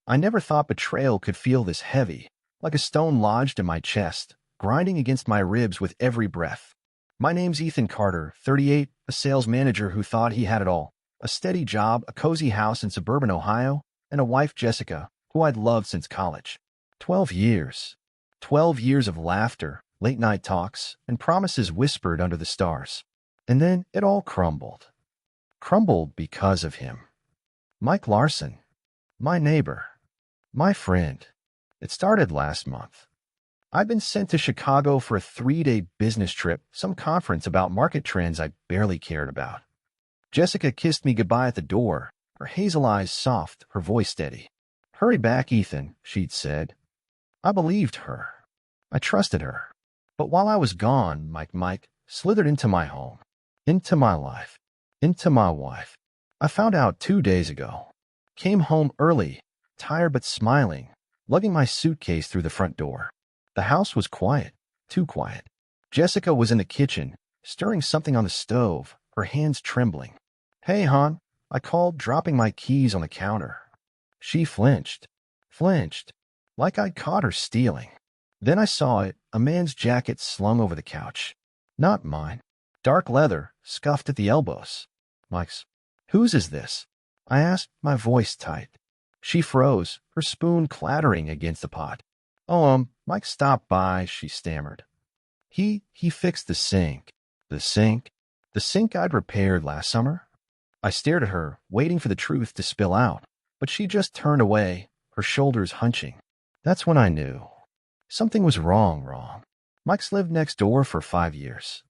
I never thought betrayal could feel this heavy, like a stone lodged in my chest, grinding against my ribs with every breath. My name's Ethan Carter, 38, a sales manager who thought he had it all. A steady job, a cozy house in suburban Ohio, and a wife, Jessica, who I'd loved since college. 12 years. 12 years of laughter, late-night talks, and promises whispered under the stars. And then it all crumbled. Crumbled because of him. Mike Larson. My neighbor. My friend. It started last month. I'd been sent to Chicago for a 3-day business trip, some conference about market trends I barely cared about. Jessica kissed me goodbye at the door, her hazel eyes soft, her voice steady. "Hurry back, Ethan," she'd said. I believed her. I trusted her. But while I was gone, Mike slithered into my home, into my life, into my wife. I found out 2 days ago. Came home early, tired but smiling, lugging my suitcase through the front door. The house was quiet, too quiet. Jessica was in the kitchen, stirring something on the stove, her hands trembling. "Hey, hon," I called, dropping my keys on the counter. She flinched, like I'd caught her stealing. Then I saw it, a man's jacket slung over the couch. Not mine. Dark leather, scuffed at the elbows. Mike's. "Whose is this?" I asked, my voice tight. She froze, her spoon clattering against the pot. "Oh, Mike stopped by," she stammered. He fixed the sink. The sink I'd repaired last summer? I stared at her, waiting for the truth to spill out, but she just turned away, her shoulders hunching. That's when I knew. Something was wrong. Mike's lived next door for 5 years.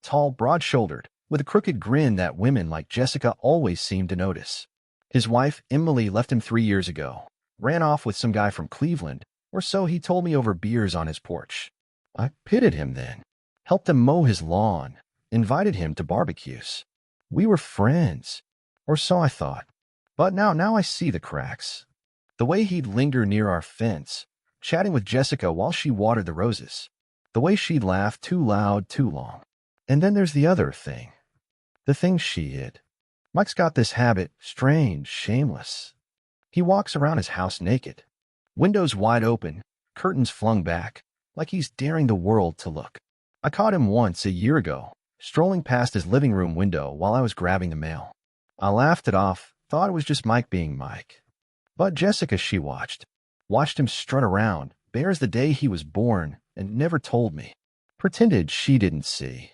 Tall, broad-shouldered, with a crooked grin that women like Jessica always seemed to notice. His wife, Emily, left him 3 years ago. Ran off with some guy from Cleveland, or so he told me over beers on his porch. I pitied him then. Helped him mow his lawn. Invited him to barbecues. We were friends. Or so I thought. But now I see the cracks. The way he'd linger near our fence, chatting with Jessica while she watered the roses. The way she'd laugh too loud, too long. And then there's the other thing. The thing she hid. Mike's got this habit, strange, shameless. He walks around his house naked. Windows wide open, curtains flung back, like he's daring the world to look. I caught him once a year ago, strolling past his living room window while I was grabbing the mail. I laughed it off, thought it was just Mike being Mike. But Jessica, she watched him strut around, bare as the day he was born, and never told me. Pretended she didn't see.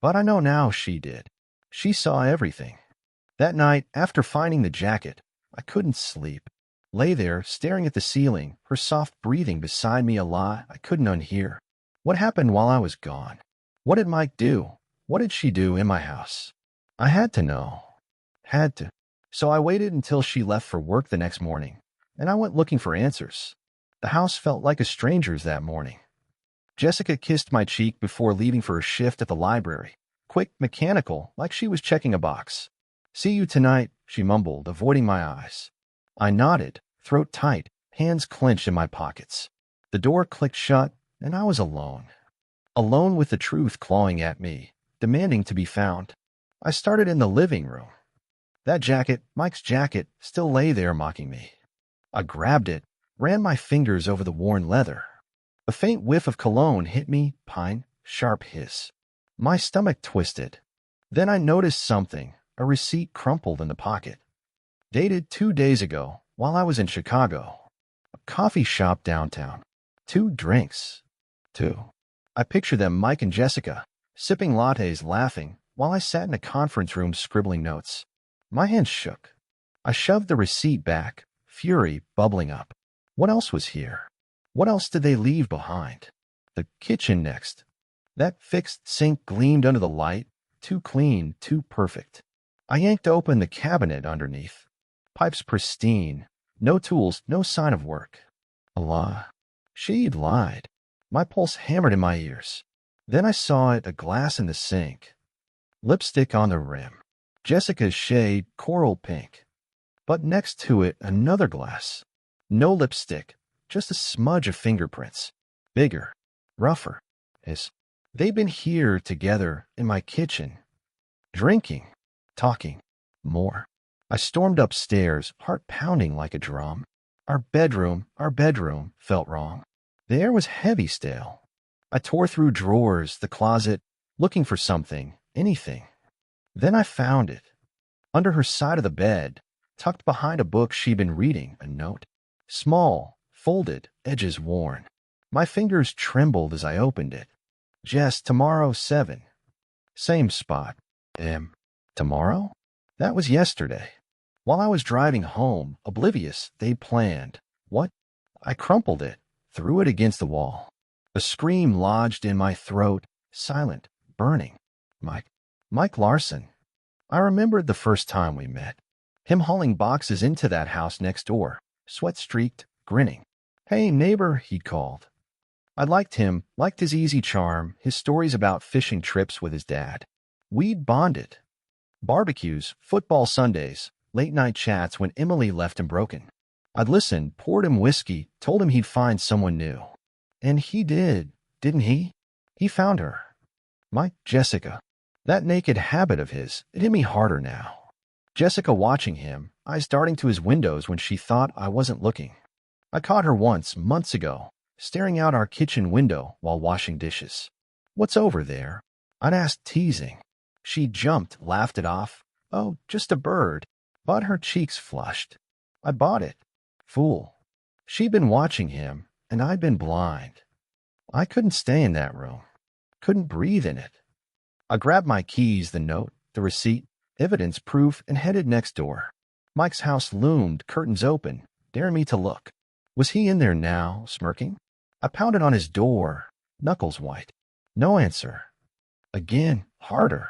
But I know now she did. She saw everything. That night, after finding the jacket, I couldn't sleep. Lay there, staring at the ceiling, her soft breathing beside me, a lie I couldn't unhear. What happened while I was gone? What did Mike do? What did she do in my house? I had to know. Had to. So I waited until she left for work the next morning, and I went looking for answers. The house felt like a stranger's that morning. Jessica kissed my cheek before leaving for a shift at the library. Quick, mechanical, like she was checking a box. "See you tonight," she mumbled, avoiding my eyes. I nodded, throat tight, hands clenched in my pockets. The door clicked shut, and I was alone. Alone with the truth clawing at me, demanding to be found. I started in the living room. That jacket, Mike's jacket, still lay there mocking me. I grabbed it, ran my fingers over the worn leather. A faint whiff of cologne hit me, pine, sharp hiss. My stomach twisted. Then I noticed something, a receipt crumpled in the pocket. Dated 2 days ago, while I was in Chicago. A coffee shop downtown. 2 drinks. 2. I pictured them, Mike and Jessica, sipping lattes, laughing, while I sat in a conference room scribbling notes. My hands shook. I shoved the receipt back, fury bubbling up. What else was here? What else did they leave behind? The kitchen next. That fixed sink gleamed under the light, too clean, too perfect. I yanked open the cabinet underneath. Pipes pristine, no tools, no sign of work. A lie. She'd lied. My pulse hammered in my ears. Then I saw it, a glass in the sink. Lipstick on the rim. Jessica's shade, coral pink. But next to it, another glass. No lipstick, just a smudge of fingerprints. Bigger, rougher. They'd been here together in my kitchen. Drinking, talking, more. I stormed upstairs, heart pounding like a drum. Our bedroom felt wrong. The air was heavy still. I tore through drawers, the closet, looking for something, anything. Then I found it. Under her side of the bed, tucked behind a book she'd been reading, a note. Small, folded, edges worn. My fingers trembled as I opened it. Jess, tomorrow, 7. Same spot. Tomorrow? That was yesterday. While I was driving home, oblivious, they'd planned. What? I crumpled it, threw it against the wall. A scream lodged in my throat, silent, burning. Mike Larson. I remembered the first time we met. Him hauling boxes into that house next door, sweat-streaked, grinning. Hey, neighbor, he'd called. I liked him, liked his easy charm, his stories about fishing trips with his dad. We'd bonded. Barbecues, football Sundays, late-night chats when Emily left him broken. I'd listened, poured him whiskey, told him he'd find someone new. And he did, didn't he? He found her. Jessica. That naked habit of his, it hit me harder now. Jessica watching him, eyes darting to his windows when she thought I wasn't looking. I caught her once, months ago, staring out our kitchen window while washing dishes. What's over there? I'd asked, teasing. She jumped, laughed it off. Oh, just a bird. But her cheeks flushed. I bought it. Fool. She'd been watching him, and I'd been blind. I couldn't stay in that room. Couldn't breathe in it. I grabbed my keys, the note, the receipt, evidence, proof, and headed next door. Mike's house loomed, curtains open, daring me to look. Was he in there now, smirking? I pounded on his door, knuckles white. No answer. Again, harder.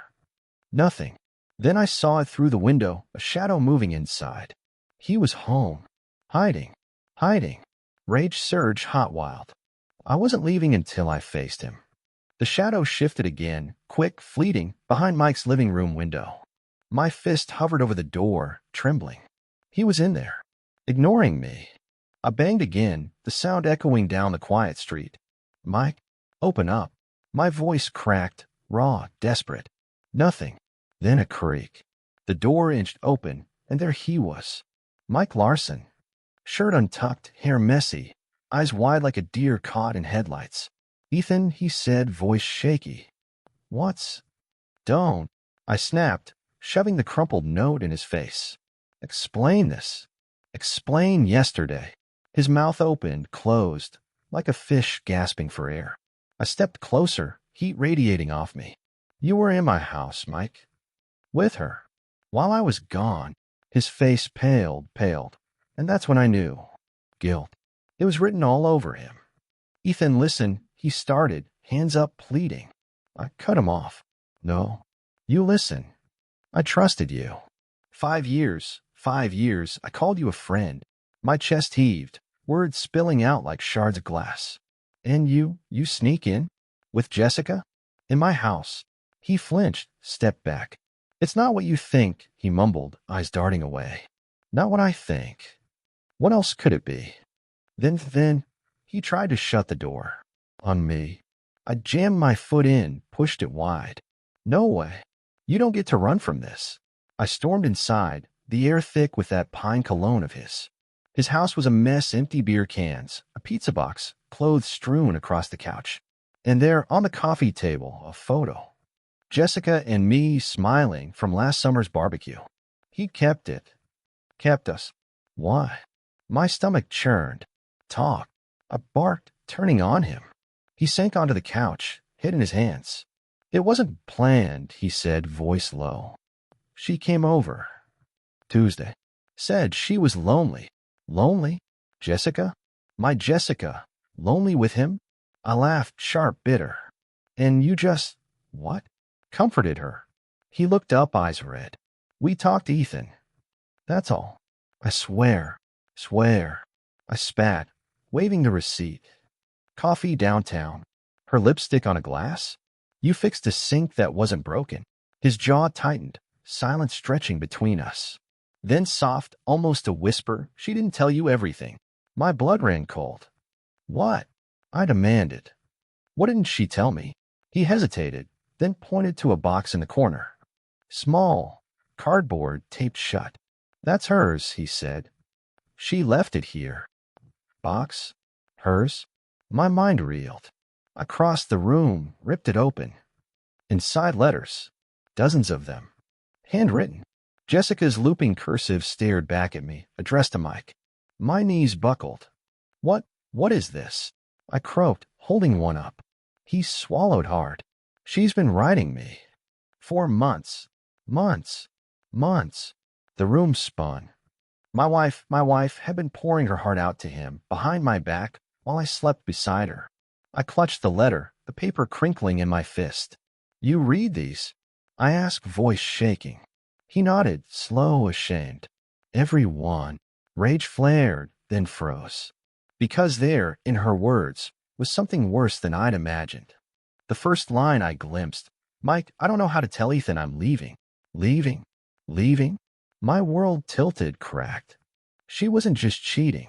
Nothing. Then I saw it through the window, a shadow moving inside. He was home. Hiding. Rage surged hot wild. I wasn't leaving until I faced him. The shadow shifted again, quick, fleeting, behind Mike's living room window. My fist hovered over the door, trembling. He was in there, ignoring me. I banged again, the sound echoing down the quiet street. Mike, open up. My voice cracked, raw, desperate. Nothing. Then a creak. The door inched open, and there he was. Mike Larson. Shirt untucked, hair messy, eyes wide like a deer caught in headlights. Ethan, he said, voice shaky. Don't. I snapped, shoving the crumpled note in his face. Explain this. Explain yesterday. His mouth opened, closed, like a fish gasping for air. I stepped closer, heat radiating off me. You were in my house, Mike. With her. While I was gone, his face paled, and that's when I knew. Guilt. It was written all over him. Ethan, listen, he started, hands up, pleading. I cut him off. No. You listen. I trusted you. 5 years, I called you a friend. My chest heaved, words spilling out like shards of glass. And you sneak in? With Jessica? In my house. He flinched, stepped back. It's not what you think, he mumbled, eyes darting away. Not what I think. What else could it be? Then, he tried to shut the door. On me. I jammed my foot in, pushed it wide. No way. You don't get to run from this. I stormed inside, the air thick with that pine cologne of his. His house was a mess, empty beer cans, a pizza box, clothes strewn across the couch. And there, on the coffee table, a photo. Jessica and me smiling from last summer's barbecue. He kept it. Kept us. Why? My stomach churned. Talked. I barked, turning on him. He sank onto the couch, head in his hands. It wasn't planned, he said, voice low. She came over. Tuesday. Said she was lonely. Lonely? Jessica? My Jessica. Lonely with him? I laughed, sharp, bitter. And you just... what? Comforted her. He looked up, eyes red. We talked, Ethan. That's all. I swear. I spat, waving the receipt. Coffee downtown. Her lipstick on a glass? You fixed a sink that wasn't broken. His jaw tightened, silence stretching between us. Then soft, almost a whisper, she didn't tell you everything. My blood ran cold. What? I demanded. What didn't she tell me? He hesitated, then pointed to a box in the corner. Small, cardboard taped shut. That's hers, he said. She left it here. Box? Hers? My mind reeled. I crossed the room, ripped it open. Inside letters. Dozens of them. Handwritten. Jessica's looping cursive stared back at me, addressed to Mike. My knees buckled. What is this? I croaked, holding one up. He swallowed hard. She's been writing me. For months. Months. Months. The room spun. My wife had been pouring her heart out to him, behind my back, while I slept beside her. I clutched the letter, the paper crinkling in my fist. You read these? I asked, voice shaking. He nodded, slow, ashamed. Every one. Rage flared, then froze. Because there, in her words, was something worse than I'd imagined. The first line I glimpsed. Mike, I don't know how to tell Ethan I'm leaving. Leaving? Leaving? My world tilted, cracked. She wasn't just cheating.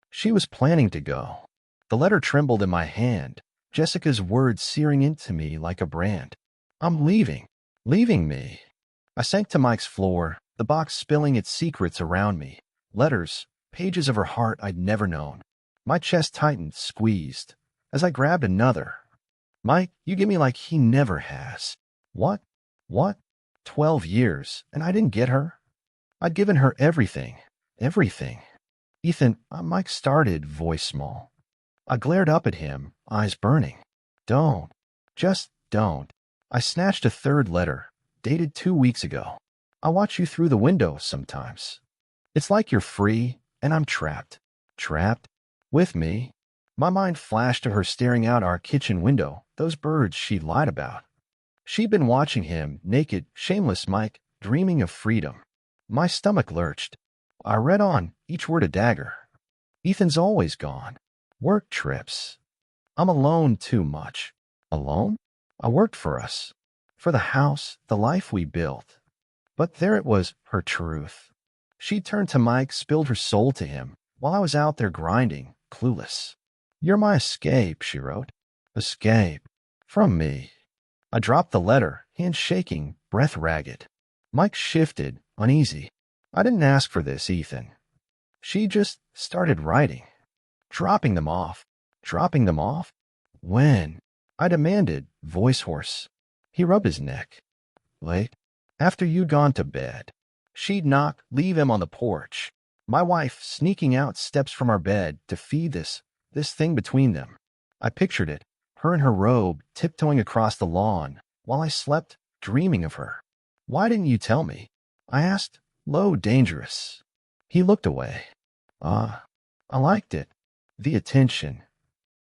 She was planning to go. The letter trembled in my hand, Jessica's words searing into me like a brand. I'm leaving. Leaving me. I sank to Mike's floor, the box spilling its secrets around me. Letters, pages of her heart I'd never known. My chest tightened, squeezed, as I grabbed another. Mike, you get me like he never has. What? 12 years, and I didn't get her? I'd given her everything. Everything. Ethan, Mike started, voice small. I glared up at him, eyes burning. Don't. Just don't. I snatched a third letter, dated 2 weeks ago. I watch you through the window sometimes. It's like you're free, and I'm trapped. Trapped? With me? My mind flashed to her staring out our kitchen window, those birds she'd lied about. She'd been watching him, naked, shameless Mike, dreaming of freedom. My stomach lurched. I read on, each word a dagger. Ethan's always gone. Work trips. I'm alone too much. Alone? I worked for us. For the house, the life we built. But there it was, her truth. She turned to Mike, spilled her soul to him, while I was out there grinding, clueless. You're my escape, she wrote. Escape. From me. I dropped the letter, hand shaking, breath ragged. Mike shifted, uneasy. I didn't ask for this, Ethan. She just started writing. Dropping them off. Dropping them off? When? I demanded, voice hoarse. He rubbed his neck. Late. After you'd gone to bed. She'd knock, leave him on the porch. My wife sneaking out steps from our bed to feed this thing between them. I pictured it, her in her robe, tiptoeing across the lawn, while I slept, dreaming of her. Why didn't you tell me? I asked, low, dangerous. He looked away. I liked it. The attention.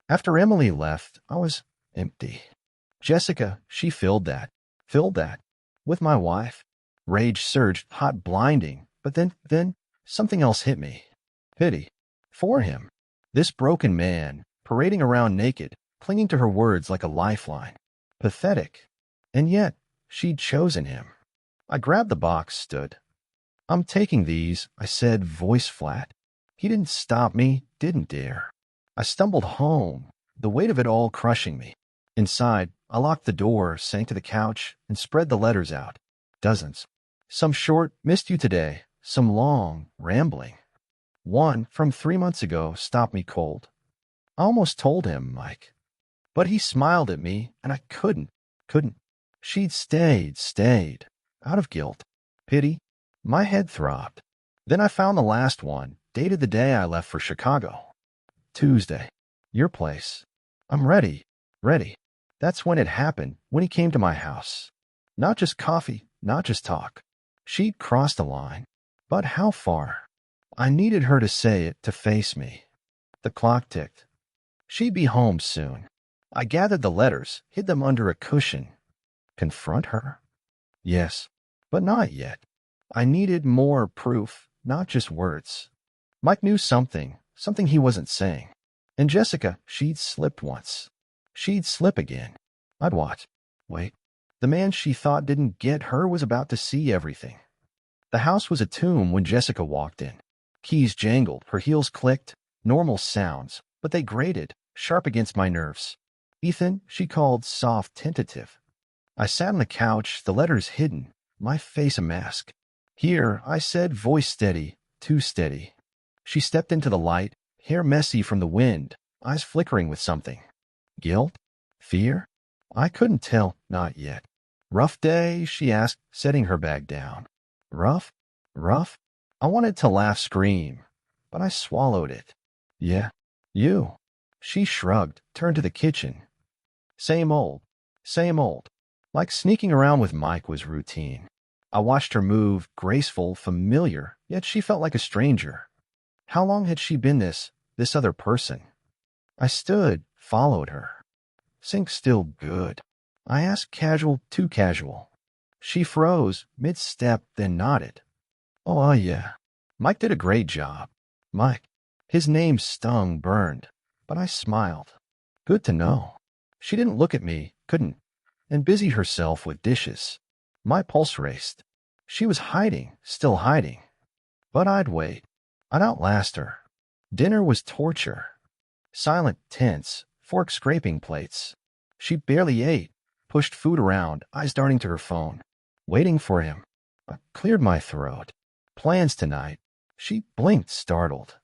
After Emily left, I was empty. Jessica, she filled that. With my wife. Rage surged, hot, blinding, but then something else hit me. Pity. For him. This broken man, parading around naked, clinging to her words like a lifeline. Pathetic. And yet, she'd chosen him. I grabbed the box, stood. I'm taking these, I said, voice flat. He didn't stop me, didn't dare. I stumbled home, the weight of it all crushing me. Inside, I locked the door, sank to the couch, and spread the letters out. Dozens. Some short, missed you today. Some long, rambling. One, from 3 months ago, stopped me cold. I almost told him, Mike. But he smiled at me, and I couldn't. She'd stayed. Out of guilt. Pity. My head throbbed. Then I found the last one, dated the day I left for Chicago. Tuesday. Your place. I'm ready. That's when it happened, when he came to my house. Not just coffee, not just talk. She'd crossed a line. But how far? I needed her to say it, to face me. The clock ticked. She'd be home soon. I gathered the letters, hid them under a cushion. Confront her? Yes, but not yet. I needed more proof, not just words. Mike knew something he wasn't saying. And Jessica, she'd slipped once. She'd slip again. I'd watch. Wait. The man she thought didn't get her was about to see everything. The house was a tomb when Jessica walked in. Keys jangled, her heels clicked, normal sounds, but they grated, sharp against my nerves. Ethan, she called, soft, tentative. I sat on the couch, the letters hidden, my face a mask. Here, I said, voice steady, too steady. She stepped into the light, hair messy from the wind, eyes flickering with something. Guilt? Fear? I couldn't tell, not yet. Rough day? She asked, setting her bag down. Rough? Rough? I wanted to laugh, scream, but I swallowed it. Yeah, you. She shrugged, turned to the kitchen. Same old, same old. Like sneaking around with Mike was routine. I watched her move, graceful, familiar, yet she felt like a stranger. How long had she been this other person? I stood, followed her. Sink still good. I asked, casual, too casual. She froze, mid-step, then nodded. Oh, yeah. Mike did a great job. Mike. His name stung, burned, but I smiled. Good to know. She didn't look at me, couldn't, and busied herself with dishes. My pulse raced. She was hiding, still hiding. But I'd wait. I'd outlast her. Dinner was torture. Silent, tense, fork scraping plates. She barely ate, pushed food around, eyes darting to her phone. Waiting for him. I cleared my throat. Plans tonight. She blinked, startled.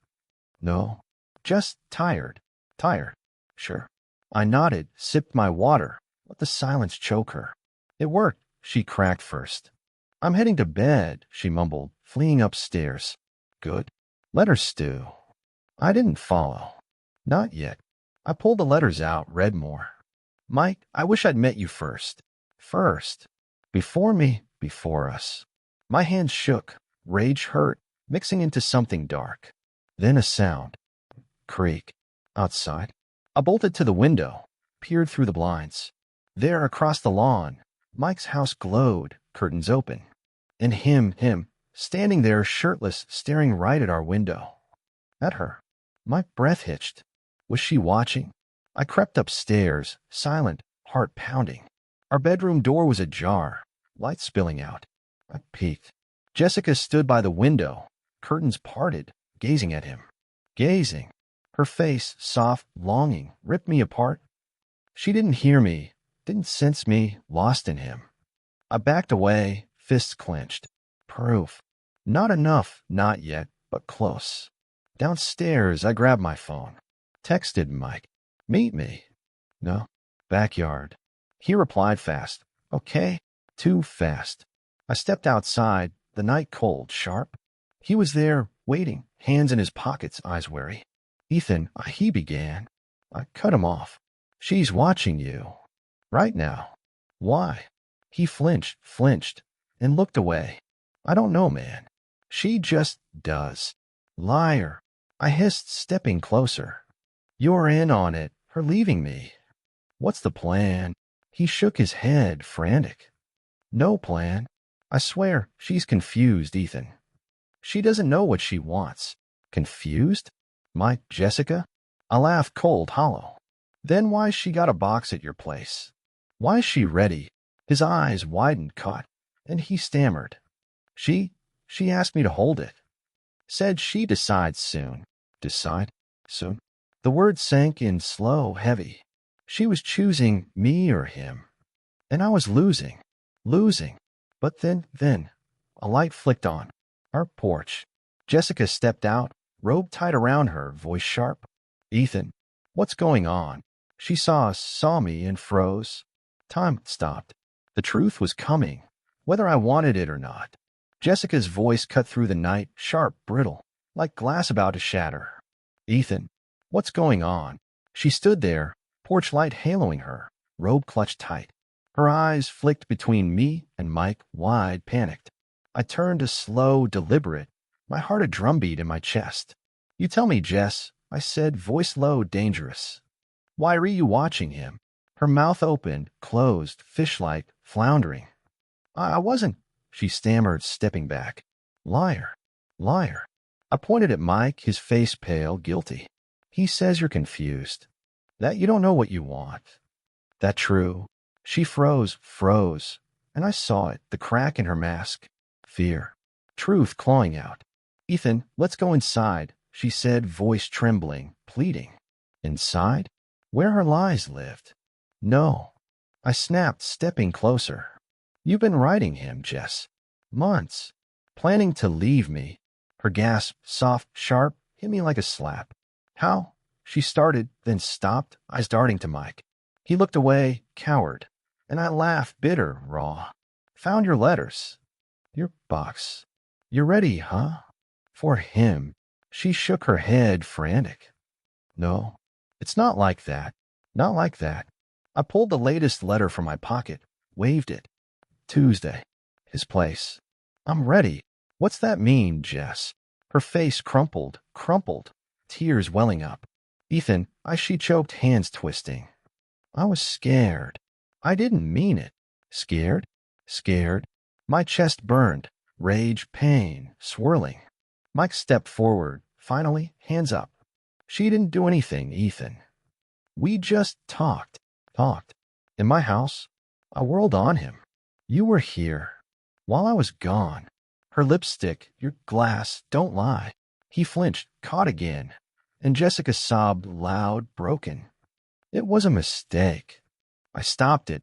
No, just tired. Tired. Sure. I nodded, sipped my water, let the silence choke her. It worked, she cracked first. I'm heading to bed, she mumbled, fleeing upstairs. Good. Let her stew. I didn't follow. Not yet. I pulled the letters out, read more. Mike, I wish I'd met you first. First. Before me, before us. My hands shook, rage hurt, mixing into something dark. Then a sound. Creak. Outside. I bolted to the window, peered through the blinds. There, across the lawn, Mike's house glowed, curtains open. And him, standing there shirtless, staring right at our window. At her. My breath hitched. Was she watching? I crept upstairs, silent, heart pounding. Our bedroom door was ajar, light spilling out. I peeked. Jessica stood by the window, curtains parted, gazing at him. Gazing. Her face, soft, longing, ripped me apart. She didn't hear me, didn't sense me, lost in him. I backed away, fists clenched. Proof. Not enough, not yet, but close. Downstairs, I grabbed my phone. Texted Mike. Meet me. No. Backyard. He replied fast. Okay. Too fast. I stepped outside, the night cold, sharp. He was there, waiting, hands in his pockets, eyes wary. Ethan, he began. I cut him off. She's watching you. Right now. Why? He flinched, and looked away. I don't know, man. She just does. Liar. I hissed, stepping closer. You're in on it, her leaving me. What's the plan? He shook his head, frantic. No plan. I swear, she's confused, Ethan. She doesn't know what she wants. Confused? My Jessica? I laughed cold, hollow. Then why's she got a box at your place? Why's she ready? His eyes widened, caught, and he stammered. She asked me to hold it. Said she decides soon. Decide? Soon? The word sank in slow, heavy. She was choosing me or him. And I was losing. But then, a light flicked on. Our porch. Jessica stepped out, robe tied around her, voice sharp. Ethan, what's going on? She saw me and froze. Time stopped. The truth was coming, whether I wanted it or not. Jessica's voice cut through the night, sharp, brittle, like glass about to shatter. Ethan, what's going on? She stood there, porch light haloing her, robe clutched tight. Her eyes flicked between me and Mike, wide, panicked. I turned a slow, deliberate, my heart a drumbeat in my chest. You tell me, Jess, I said, voice low, dangerous. Why are you watching him? Her mouth opened, closed, fish-like, floundering. I wasn't, she stammered, stepping back. Liar. I pointed at Mike, his face pale, guilty. He says you're confused. That you don't know what you want. That true? She froze, and I saw it, the crack in her mask. Fear. Truth clawing out. Ethan, let's go inside, she said, voice trembling, pleading. Inside? Where her lies lived. No. I snapped, stepping closer. You've been writing him, Jess. Months. Planning to leave me. Her gasp, soft, sharp, hit me like a slap. How? She started, then stopped, eyes darting to Mike. He looked away, coward, and I laughed, bitter, raw. Found your letters. Your box. You're ready, huh? For him. She shook her head, frantic. No, it's not like that. Not like that. I pulled the latest letter from my pocket, waved it. Tuesday. His place. I'm ready. What's that mean, Jess? Her face crumpled, tears welling up. Ethan, she choked, hands twisting. I was scared. I didn't mean it. Scared? Scared. My chest burned. Rage, pain, swirling. Mike stepped forward, finally, hands up. She didn't do anything, Ethan. We just talked. In my house. I whirled on him. You were here. While I was gone. Her lipstick, your glass, don't lie. He flinched, caught again. And Jessica sobbed loud, broken. It was a mistake. I stopped it.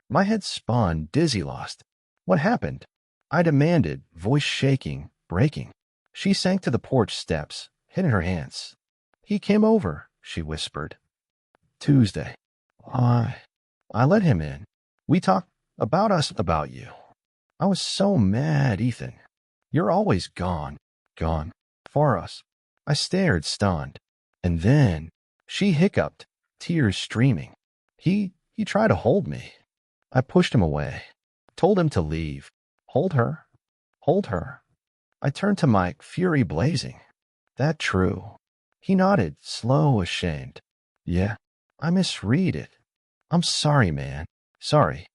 My head spun, dizzy lost. What happened? I demanded, voice shaking, breaking. She sank to the porch steps, hid in her hands. He came over, she whispered. Tuesday. I let him in. We talked about us, about you. I was so mad, Ethan. You're always gone. For us. I stared, stunned. And then she hiccuped, tears streaming. He tried to hold me. I pushed him away, told him to leave. Hold her. I turned to Mike, fury blazing. That true? He nodded, slow, ashamed. Yeah, I misread it. I'm sorry, man. Sorry.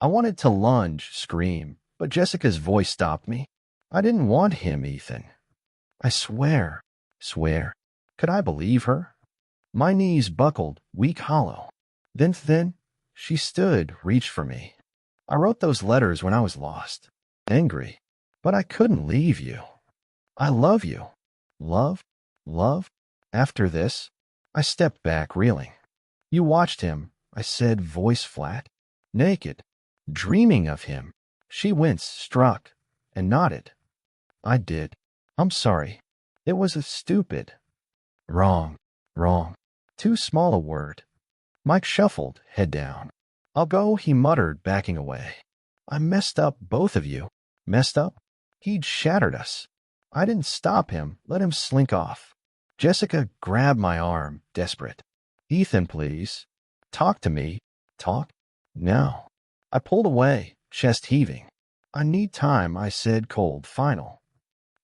I wanted to lunge, scream, but Jessica's voice stopped me. I didn't want him, Ethan. I swear. Could I believe her? My knees buckled, weak, hollow. Then she stood, reached for me. I wrote those letters when I was lost, angry, but I couldn't leave you. I love you. Love? After this, I stepped back, reeling. You watched him, I said, voice flat, naked, dreaming of him. She winced, struck, and nodded. I did. I'm sorry. It was a stupid. Wrong. Too small a word. Mike shuffled, head down. I'll go, he muttered, backing away. I messed up, both of you. Messed up? He'd shattered us. I didn't stop him, let him slink off. Jessica grabbed my arm, desperate. Ethan, please. Talk to me. Talk? No. I pulled away, chest heaving. I need time, I said, cold, final.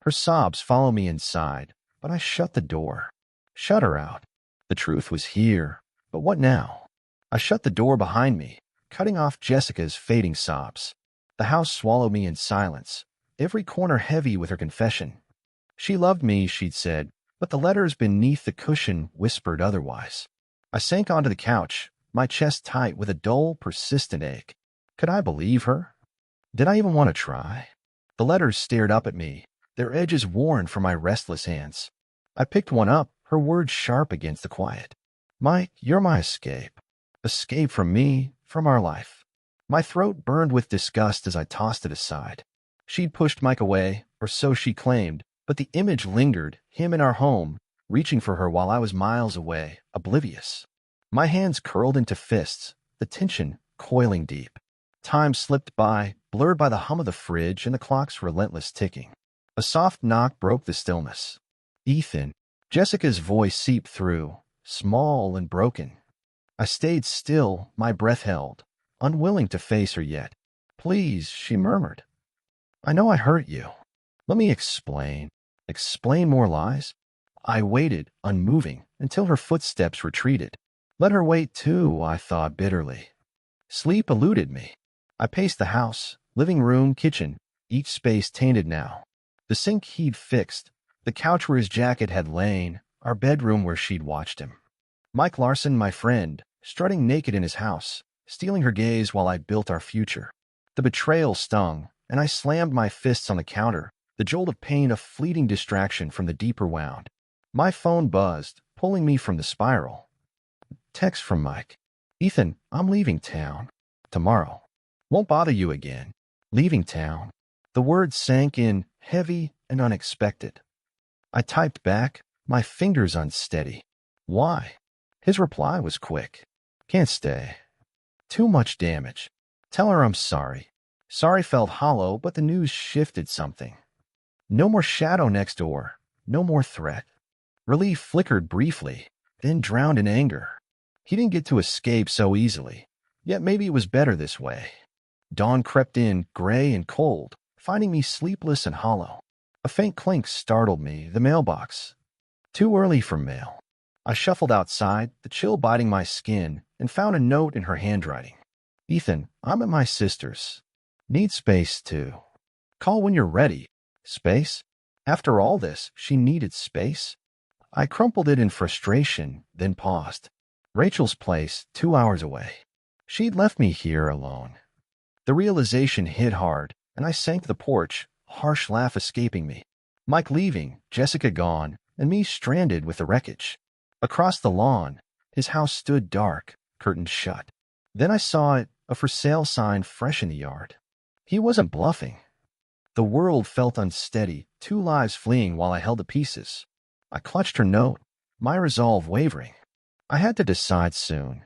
Her sobs follow me inside, but I shut the door. Shut her out. The truth was here. But what now? I shut the door behind me, cutting off Jessica's fading sobs. The house swallowed me in silence, every corner heavy with her confession. She loved me, she'd said, but the letters beneath the cushion whispered otherwise. I sank onto the couch, my chest tight with a dull, persistent ache. Could I believe her? Did I even want to try? The letters stared up at me, their edges worn from my restless hands. I picked one up, her words sharp against the quiet. Mike, you're my escape. Escape from me, from our life. My throat burned with disgust as I tossed it aside. She'd pushed Mike away, or so she claimed, but the image lingered, him in our home, reaching for her while I was miles away, oblivious. My hands curled into fists, the tension coiling deep. Time slipped by, blurred by the hum of the fridge and the clock's relentless ticking. A soft knock broke the stillness. Ethan. Jessica's voice seeped through, small and broken. I stayed still, my breath held, unwilling to face her yet. Please, she murmured. I know I hurt you. Let me explain. Explain more lies? I waited, unmoving, until her footsteps retreated. Let her wait too, I thought bitterly. Sleep eluded me. I paced the house, living room, kitchen, each space tainted now. The sink he'd fixed, the couch where his jacket had lain, our bedroom where she'd watched him. Mike Larson, my friend, strutting naked in his house, stealing her gaze while I built our future. The betrayal stung, and I slammed my fists on the counter, the jolt of pain a fleeting distraction from the deeper wound. My phone buzzed, pulling me from the spiral. Text from Mike. Ethan, I'm leaving town. Tomorrow. Won't bother you again. Leaving town. The words sank in, heavy and unexpected. I typed back, my fingers unsteady. Why? His reply was quick. Can't stay. Too much damage. Tell her I'm sorry. Sorry felt hollow, but the news shifted something. No more shadow next door. No more threat. Relief flickered briefly, then drowned in anger. He didn't get to escape so easily. Yet maybe it was better this way. Dawn crept in, gray and cold, finding me sleepless and hollow. A faint clink startled me, the mailbox. Too early for mail. I shuffled outside, the chill biting my skin, and found a note in her handwriting. Ethan, I'm at my sister's. Need space, too. Call when you're ready. Space? After all this, she needed space? I crumpled it in frustration, then paused. Rachel's place, 2 hours away. She'd left me here alone. The realization hit hard, and I sank to the porch, a harsh laugh escaping me. Mike leaving, Jessica gone, and me stranded with the wreckage. Across the lawn, his house stood dark, curtains shut. Then I saw it, a for sale sign fresh in the yard. He wasn't bluffing. The world felt unsteady, 2 lives fleeing while I held the pieces. I clutched her note, my resolve wavering. I had to decide soon.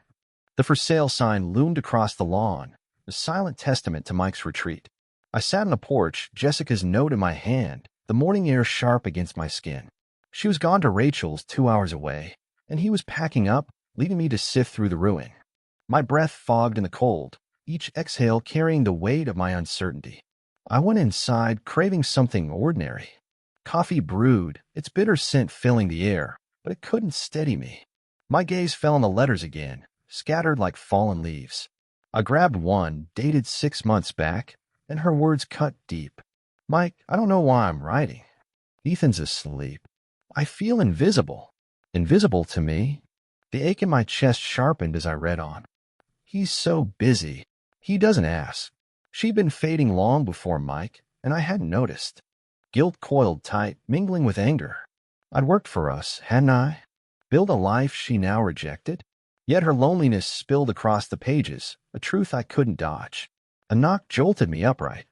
The for sale sign loomed across the lawn, a silent testament to Mike's retreat. I sat on the porch, Jessica's note in my hand, the morning air sharp against my skin. She was gone to Rachel's 2 hours away, and he was packing up, leaving me to sift through the ruin. My breath fogged in the cold, each exhale carrying the weight of my uncertainty. I went inside, craving something ordinary. Coffee brewed, its bitter scent filling the air, but it couldn't steady me. My gaze fell on the letters again, scattered like fallen leaves. I grabbed one, dated 6 months back, and her words cut deep. Mike, I don't know why I'm writing. Ethan's asleep. I feel invisible. Invisible to me. The ache in my chest sharpened as I read on. He's so busy. He doesn't ask. She'd been fading long before Mike, and I hadn't noticed. Guilt coiled tight, mingling with anger. I'd worked for us, hadn't I? Built a life she now rejected? Yet her loneliness spilled across the pages, a truth I couldn't dodge. A knock jolted me upright.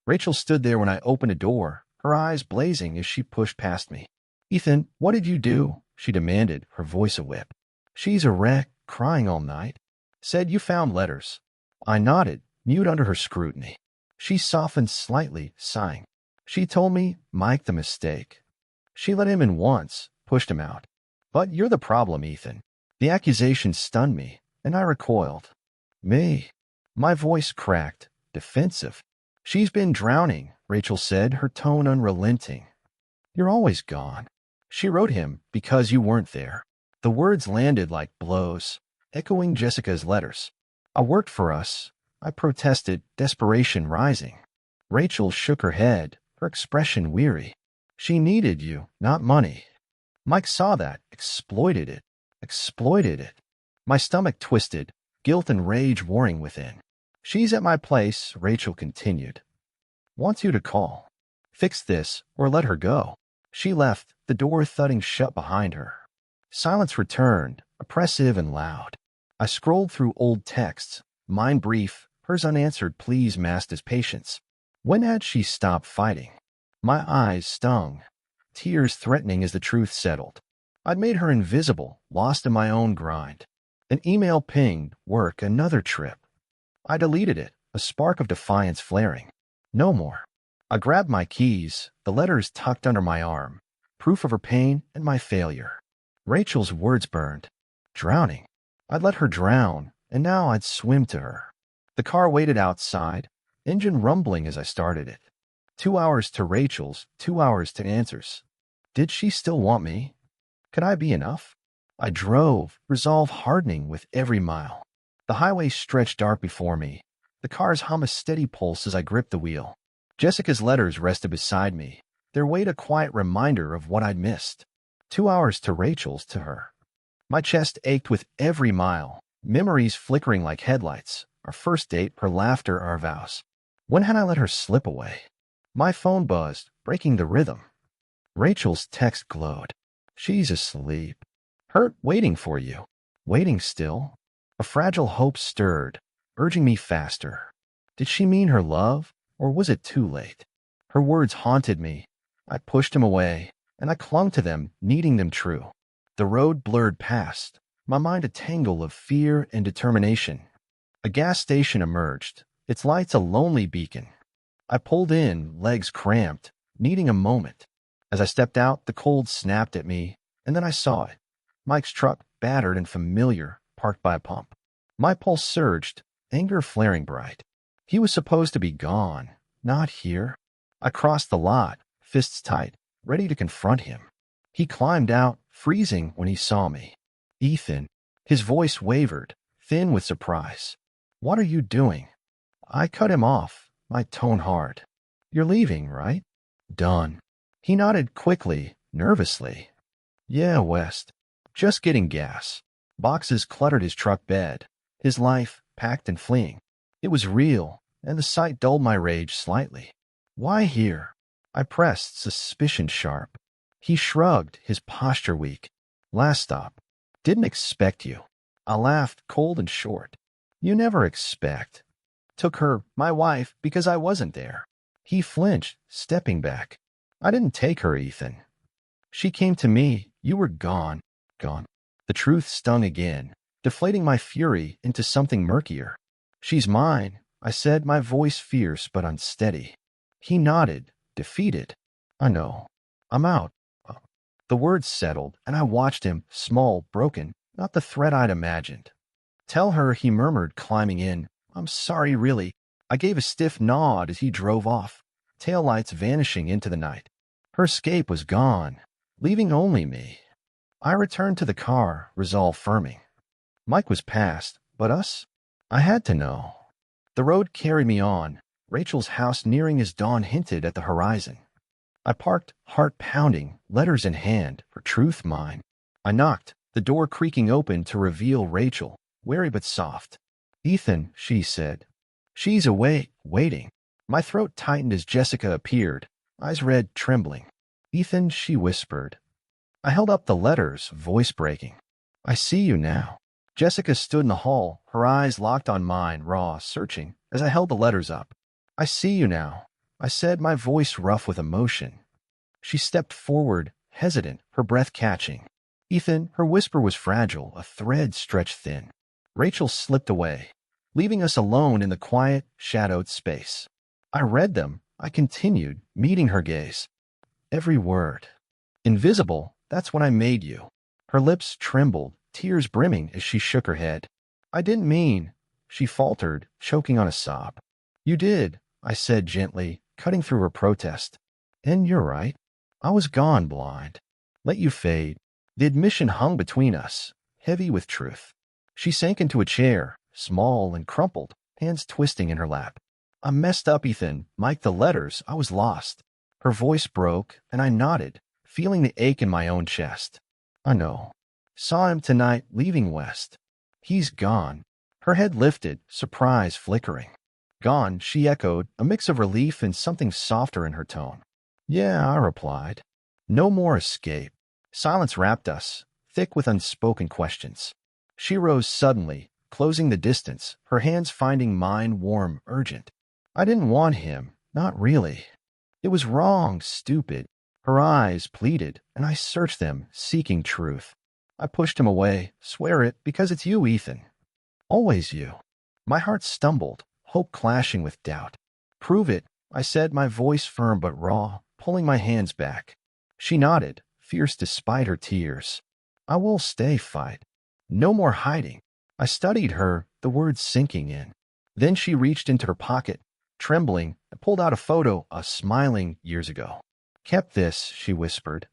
Rachel stood there when I opened a door, her eyes blazing as she pushed past me. Ethan, what did you do? She demanded, her voice a whip. She's a wreck, crying all night. Said you found letters. I nodded, mute under her scrutiny. She softened slightly, sighing. She told me, Mike the mistake. She let him in once, pushed him out. But you're the problem, Ethan. The accusation stunned me, and I recoiled. Me? My voice cracked, defensive. She's been drowning, Rachel said, her tone unrelenting. You're always gone. She wrote him because you weren't there. The words landed like blows, echoing Jessica's letters. I worked for us. I protested, desperation rising. Rachel shook her head, her expression weary. She needed you, not money. Mike saw that, exploited it. My stomach twisted, guilt and rage warring within. She's at my place, Rachel continued. Wants you to call. Fix this, or let her go. She left, the door thudding shut behind her. Silence returned, oppressive and loud. I scrolled through old texts, mine brief, hers unanswered pleas masked as patience. When had she stopped fighting? My eyes stung, tears threatening as the truth settled. I'd made her invisible, lost in my own grind. An email pinged, work, another trip. I deleted it, a spark of defiance flaring. No more. I grabbed my keys, the letters tucked under my arm, proof of her pain and my failure. Rachel's words burned. Drowning. I'd let her drown, and now I'd swim to her. The car waited outside, engine rumbling as I started it. 2 hours to Rachel's, 2 hours to answers. Did she still want me? Could I be enough? I drove, resolve hardening with every mile. The highway stretched dark before me. The car's hum a steady pulse as I gripped the wheel. Jessica's letters rested beside me, their weight a quiet reminder of what I'd missed. 2 hours to Rachel's to her. My chest ached with every mile, memories flickering like headlights, our first date, her laughter, our vows. When had I let her slip away? My phone buzzed, breaking the rhythm. Rachel's text glowed. She's asleep. Hurt waiting for you. Waiting still. A fragile hope stirred, urging me faster. Did she mean her love, or was it too late? Her words haunted me. I pushed him away, and I clung to them, needing them true. The road blurred past, my mind a tangle of fear and determination. A gas station emerged, its lights a lonely beacon. I pulled in, legs cramped, needing a moment. As I stepped out, the cold snapped at me, and then I saw it. Mike's truck, battered and familiar, parked by a pump. My pulse surged, anger flaring bright. He was supposed to be gone, not here. I crossed the lot, fists tight, ready to confront him. He climbed out, freezing when he saw me. Ethan. His voice wavered, thin with surprise. What are you doing? I cut him off, my tone hard. You're leaving, right? Done. He nodded quickly, nervously. Yeah, West. Just getting gas. Boxes cluttered his truck bed, his life packed and fleeing. It was real, and the sight dulled my rage slightly. Why here? I pressed, suspicion sharp. He shrugged, his posture weak. Last stop. Didn't expect you. I laughed, cold and short. You never expect. Took her, my wife, because I wasn't there. He flinched, stepping back. I didn't take her, Ethan. She came to me. You were gone. Gone. The truth stung again, deflating my fury into something murkier. She's mine, I said, my voice fierce but unsteady. He nodded, defeated. I know. I'm out. The words settled, and I watched him, small, broken, not the threat I'd imagined. Tell her, he murmured, climbing in. I'm sorry, really. I gave a stiff nod as he drove off, taillights vanishing into the night. Her escape was gone, leaving only me. I returned to the car, resolve firming. Mike was past, but us? I had to know. The road carried me on, Rachel's house nearing as dawn hinted at the horizon. I parked, heart pounding, letters in hand, for truth mine. I knocked, the door creaking open to reveal Rachel, wary but soft. Ethan, she said. She's away, waiting. My throat tightened as Jessica appeared, eyes red, trembling. Ethan, she whispered. I held up the letters, voice breaking. I see you now. Jessica stood in the hall, her eyes locked on mine, raw, searching, as I held the letters up. I see you now, I said, my voice rough with emotion. She stepped forward, hesitant, her breath catching. Ethan, her whisper was fragile, a thread stretched thin. Rachel slipped away, leaving us alone in the quiet, shadowed space. I read them. I continued, meeting her gaze. Every word. Invisible, that's when I made you. Her lips trembled, tears brimming as she shook her head. I didn't mean, she faltered, choking on a sob. You did, I said gently, cutting through her protest. And you're right. I was gone blind. Let you fade. The admission hung between us, heavy with truth. She sank into a chair, small and crumpled, hands twisting in her lap. I messed up, Ethan. Mike, the letters. I was lost. Her voice broke, and I nodded, feeling the ache in my own chest. I know. Saw him tonight, leaving West. He's gone. Her head lifted, surprise flickering. Gone, she echoed, a mix of relief and something softer in her tone. Yeah, I replied. No more escape. Silence wrapped us, thick with unspoken questions. She rose suddenly, closing the distance, her hands finding mine warm, urgent. I didn't want him, not really. It was wrong, stupid. Her eyes pleaded, and I searched them, seeking truth. I pushed him away, swear it, because it's you, Ethan. Always you. My heart stumbled, hope clashing with doubt. Prove it, I said, my voice firm but raw, pulling my hands back. She nodded, fierce despite her tears. I will stay, fight. No more hiding. I studied her, the words sinking in. Then she reached into her pocket, trembling, and pulled out a photo, us smiling years ago. Kept this, she whispered.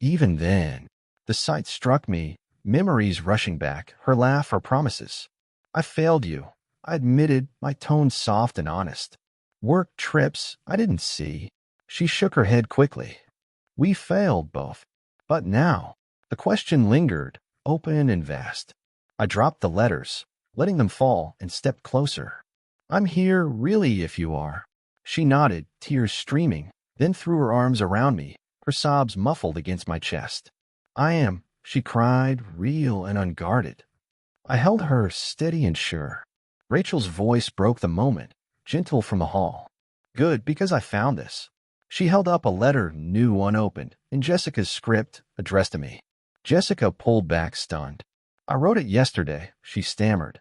Even then, the sight struck me, memories rushing back, her laugh, her promises. I failed you. I admitted, my tone soft and honest. Work trips, I didn't see. She shook her head quickly. We failed both. But now, the question lingered, open and vast. I dropped the letters, letting them fall, and stepped closer. I'm here, really, if you are. She nodded, tears streaming, then threw her arms around me, her sobs muffled against my chest. I am, she cried, real and unguarded. I held her, steady and sure. Rachel's voice broke the moment, gentle from the hall. Good, because I found this. She held up a letter, new unopened, in Jessica's script, addressed to me. Jessica pulled back, stunned. I wrote it yesterday, she stammered.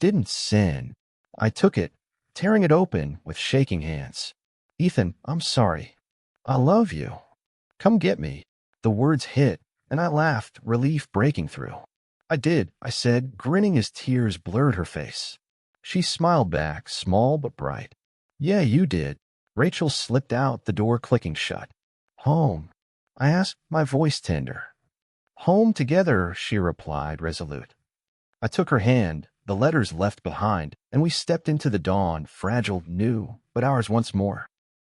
Didn't sin. I took it, tearing it open with shaking hands. Ethan, I'm sorry. I love you. Come get me. The words hit, and I laughed, relief breaking through. I did, I said, grinning as tears blurred her face. She smiled back, small but bright. Yeah, you did. Rachel slipped out, the door clicking shut. Home? I asked, my voice tender. Home together, she replied, resolute. I took her hand, the letters left behind, and we stepped into the dawn, fragile, new, but ours once more.